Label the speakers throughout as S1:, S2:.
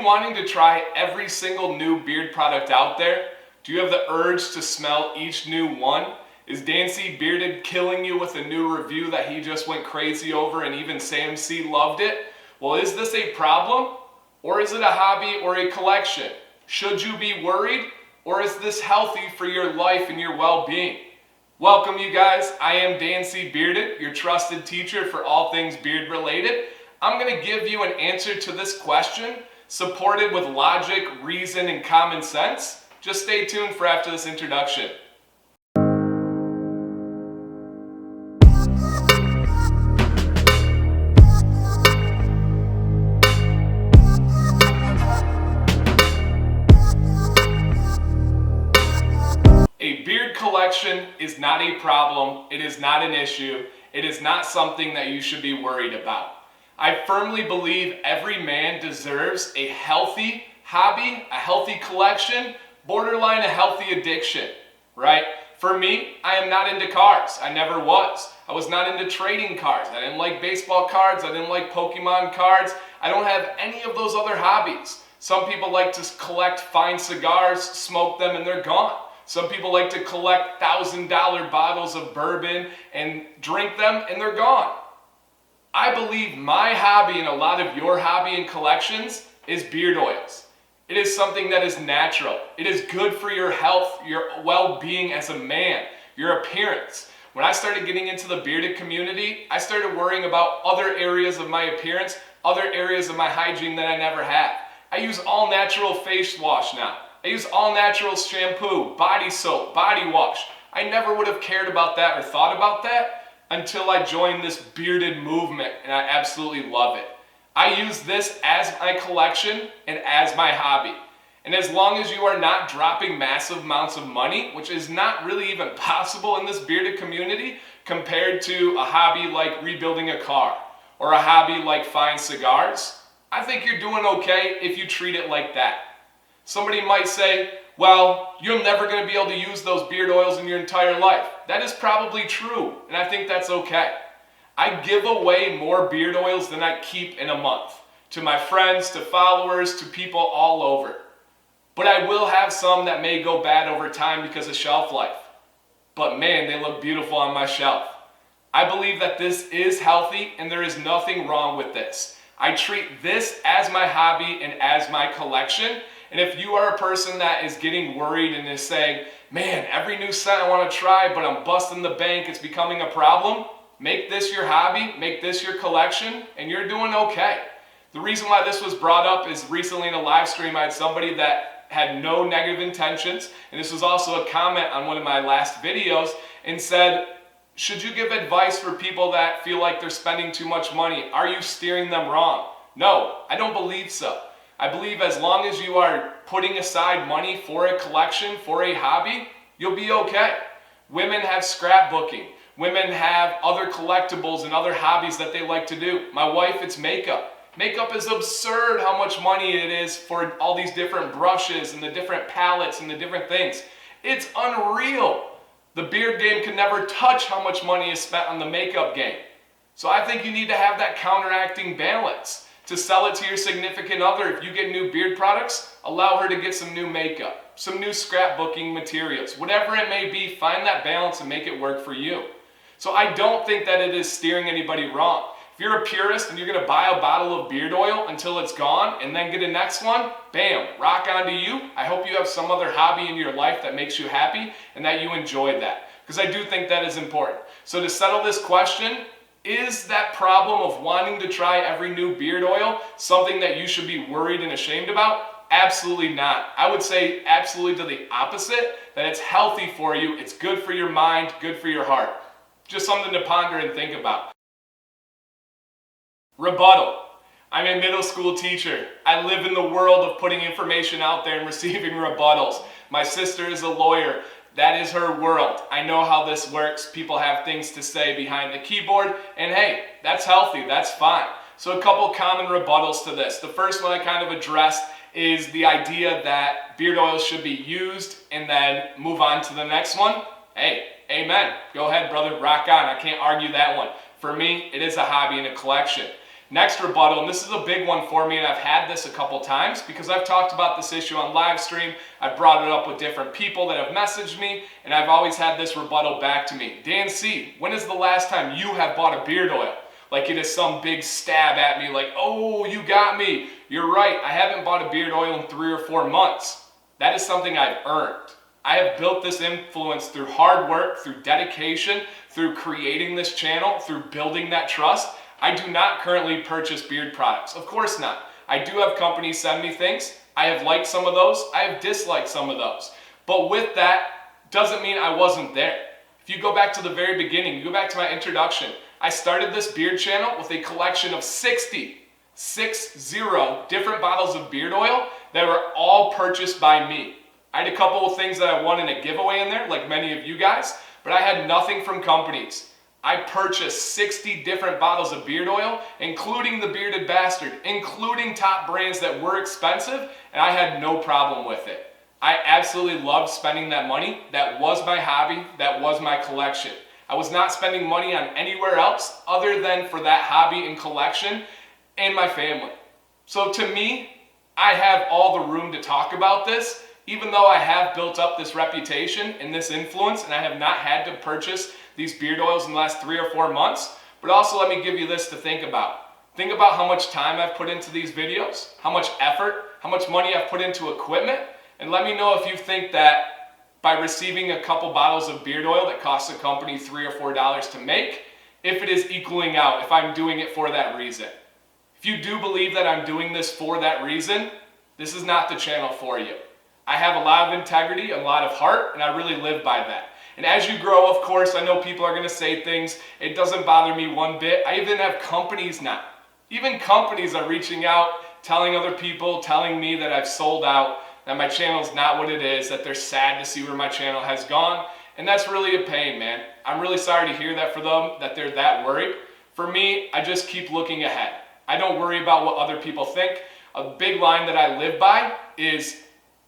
S1: wanting to try every single new beard product out there? Do you have the urge to smell each new one? Is DanCBearded killing you with a new review that he just went crazy over and even Sam C loved it? Well, is this a problem? Or is it a hobby or a collection? Should you be worried? Or is this healthy for your life and your well-being? Welcome, you guys. I am DanCBearded, your trusted teacher for all things beard related. I'm going to give you an answer to this question, supported with logic, reason, and common sense. Just stay tuned for after this introduction. A beard collection is not a problem. It is not an issue. It is not something that you should be worried about. I firmly believe every man deserves a healthy hobby, a healthy collection, borderline a healthy addiction, right? For me, I am not into cars. I never was. I was not into trading cards. I didn't like baseball cards. I didn't like Pokemon cards. I don't have any of those other hobbies. Some people like to collect fine cigars, smoke them, and they're gone. Some people like to collect $1,000 bottles of bourbon and drink them, and they're gone. I believe my hobby and a lot of your hobby and collections is beard oils. It is something that is natural. It is good for your health, your well-being as a man, your appearance. When I started getting into the bearded community, I started worrying about other areas of my appearance, other areas of my hygiene that I never had. I use all natural face wash now. I use all natural shampoo, body soap, body wash. I never would have cared about that or thought about that until I joined this bearded movement, and I absolutely love it. I use this as my collection and as my hobby. And as long as you are not dropping massive amounts of money, which is not really even possible in this bearded community compared to a hobby like rebuilding a car or a hobby like fine cigars, I think you're doing okay if you treat it like that. Somebody might say, well, you're never going to be able to use those beard oils in your entire life. That is probably true, and I think that's okay. I give away more beard oils than I keep in a month, to my friends, to followers, to people all over. But I will have some that may go bad over time because of shelf life. But man, they look beautiful on my shelf. I believe that this is healthy, and there is nothing wrong with this. I treat this as my hobby and as my collection. And if you are a person that is getting worried and is saying, man, every new scent I want to try, but I'm busting the bank, it's becoming a problem, make this your hobby, make this your collection, and you're doing okay. The reason why this was brought up is recently in a live stream, I had somebody that had no negative intentions, and this was also a comment on one of my last videos, and said, should you give advice for people that feel like they're spending too much money? Are you steering them wrong? No, I don't believe so. I believe as long as you are putting aside money for a collection, for a hobby, you'll be okay. Women have scrapbooking. Women have other collectibles and other hobbies that they like to do. My wife, it's makeup. Makeup is absurd how much money it is for all these different brushes and the different palettes and the different things. It's unreal. The beard game can never touch how much money is spent on the makeup game. So I think you need to have that counteracting balance. To sell it to your significant other, if you get new beard products, allow her to get some new makeup, some new scrapbooking materials. Whatever it may be, find that balance and make it work for you. So I don't think that it is steering anybody wrong. If you're a purist and you're going to buy a bottle of beard oil until it's gone and then get a next one, bam, rock on to you. I hope you have some other hobby in your life that makes you happy and that you enjoy that, because I do think that is important. So to settle this question, is that problem of wanting to try every new beard oil something that you should be worried and ashamed about? Absolutely not. I would say absolutely to the opposite, that it's healthy for you, it's good for your mind, good for your heart. Just something to ponder and think about. Rebuttal. I'm a middle school teacher. I live in the world of putting information out there and receiving rebuttals. My sister is a lawyer. That is her world. I know how this works. People have things to say behind the keyboard, and hey, that's healthy, that's fine. So a couple common rebuttals to this. The first one I kind of addressed is the idea that beard oils should be used and then move on to the next one. Hey, amen. Go ahead, brother, rock on. I can't argue that one. For me, it is a hobby and a collection. Next rebuttal, and this is a big one for me, and I've had this a couple times because I've talked about this issue on live stream. I've brought it up with different people that have messaged me, and I've always had this rebuttal back to me. Dan C, when is the last time you have bought a beard oil? Like it is some big stab at me, like, oh, you got me. You're right, I haven't bought a beard oil in 3 or 4 months. That is something I've earned. I have built this influence through hard work, through dedication, through creating this channel, through building that trust. I do not currently purchase beard products. Of course not. I do have companies send me things. I have liked some of those. I have disliked some of those. But with that, doesn't mean I wasn't there. If you go back to the very beginning, you go back to my introduction, I started this beard channel with a collection of 60 different bottles of beard oil that were all purchased by me. I had a couple of things that I won in a giveaway in there, like many of you guys, but I had nothing from companies. I purchased 60 different bottles of beard oil, including the Bearded Bastard, including top brands that were expensive, and I had no problem with it. I absolutely loved spending that money. That was my hobby. That was my collection. I was not spending money on anywhere else other than for that hobby and collection and my family. So to me, I have all the room to talk about this, even though I have built up this reputation and this influence, and I have not had to purchase these beard oils in the last 3 or 4 months. But also let me give you this to think about. Think about how much time I've put into these videos, how much effort, how much money I've put into equipment, and let me know if you think that by receiving a couple bottles of beard oil that costs a company $3 or $4 to make, if it is equaling out, if I'm doing it for that reason. If you do believe that I'm doing this for that reason, this is not the channel for you. I have a lot of integrity, a lot of heart, and I really live by that. And as you grow, of course, I know people are going to say things. It doesn't bother me one bit. I even have companies now. Even companies are reaching out, telling other people, telling me that I've sold out, that my channel's not what it is, that they're sad to see where my channel has gone. And that's really a pain, man. I'm really sorry to hear that for them, that they're that worried. For me, I just keep looking ahead. I don't worry about what other people think. A big line that I live by is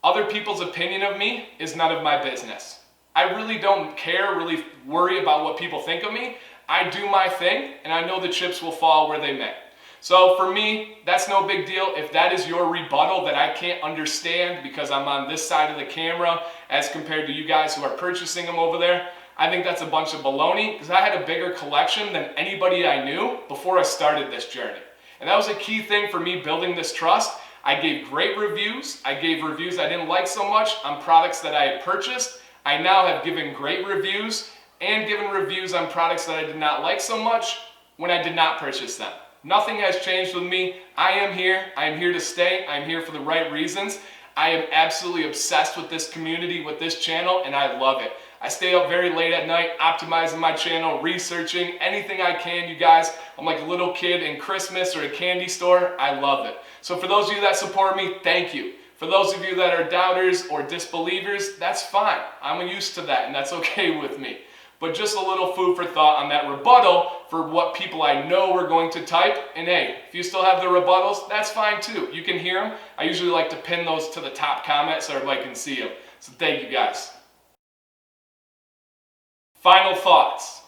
S1: other people's opinion of me is none of my business. I really don't care, really worry about what people think of me. I do my thing, and I know the chips will fall where they may. So for me, that's no big deal. If that is your rebuttal that I can't understand because I'm on this side of the camera as compared to you guys who are purchasing them over there, I think that's a bunch of baloney because I had a bigger collection than anybody I knew before I started this journey. And that was a key thing for me building this trust. I gave great reviews. I gave reviews I didn't like so much on products that I had purchased. I now have given great reviews and given reviews on products that I did not like so much when I did not purchase them. Nothing has changed with me. I am here. I am here to stay. I am here for the right reasons. I am absolutely obsessed with this community, with this channel, and I love it. I stay up very late at night optimizing my channel, researching anything I can, you guys. I'm like a little kid in Christmas or a candy store. I love it. So for those of you that support me, thank you. For those of you that are doubters or disbelievers, that's fine. I'm used to that, and that's okay with me. But just a little food for thought on that rebuttal for what people I know were going to type. And hey, if you still have the rebuttals, that's fine too. You can hear them. I usually like to pin those to the top comment so everybody can see them. So thank you guys. Final thoughts.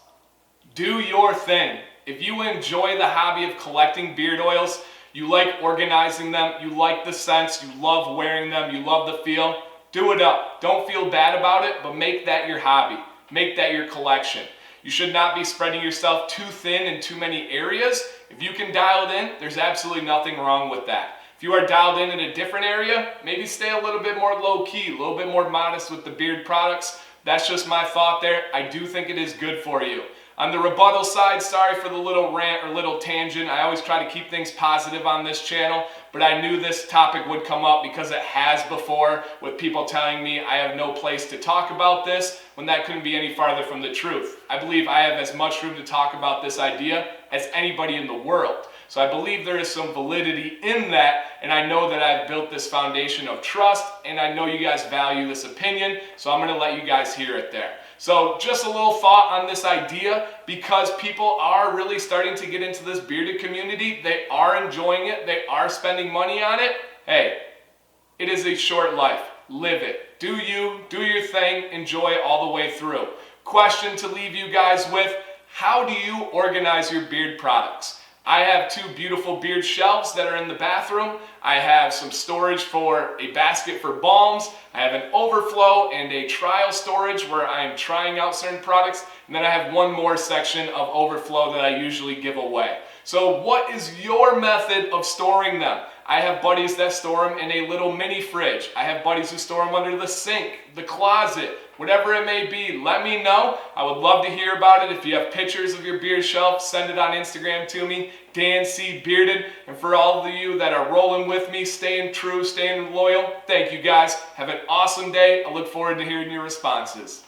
S1: Do your thing. If you enjoy the hobby of collecting beard oils, you like organizing them, you like the scents, you love wearing them, you love the feel, do it up. Don't feel bad about it, but make that your hobby. Make that your collection. You should not be spreading yourself too thin in too many areas. If you can dial it in, there's absolutely nothing wrong with that. If you are dialed in a different area, maybe stay a little bit more low-key, a little bit more modest with the beard products. That's just my thought there. I do think it is good for you. On the rebuttal side, sorry for the little rant or little tangent. I always try to keep things positive on this channel, but I knew this topic would come up because it has before with people telling me I have no place to talk about this when that couldn't be any farther from the truth. I believe I have as much room to talk about this idea as anybody in the world. So I believe there is some validity in that, and I know that I've built this foundation of trust, and I know you guys value this opinion, so I'm going to let you guys hear it there. So just a little thought on this idea, because people are really starting to get into this bearded community. They are enjoying it. They are spending money on it. Hey, it is a short life. Live it. Do you, do your thing, enjoy it all the way through. Question to leave you guys with: how do you organize your beard products? I have 2 beautiful beard shelves that are in the bathroom. I have some storage for a basket for balms. I have an overflow and a trial storage where I am trying out certain products. And then I have one more section of overflow that I usually give away. So what is your method of storing them? I have buddies that store them in a little mini fridge. I have buddies who store them under the sink, the closet, whatever it may be. Let me know. I would love to hear about it. If you have pictures of your beard shelf, send it on Instagram to me, DanCBearded. And for all of you that are rolling with me, staying true, staying loyal, thank you guys. Have an awesome day. I look forward to hearing your responses.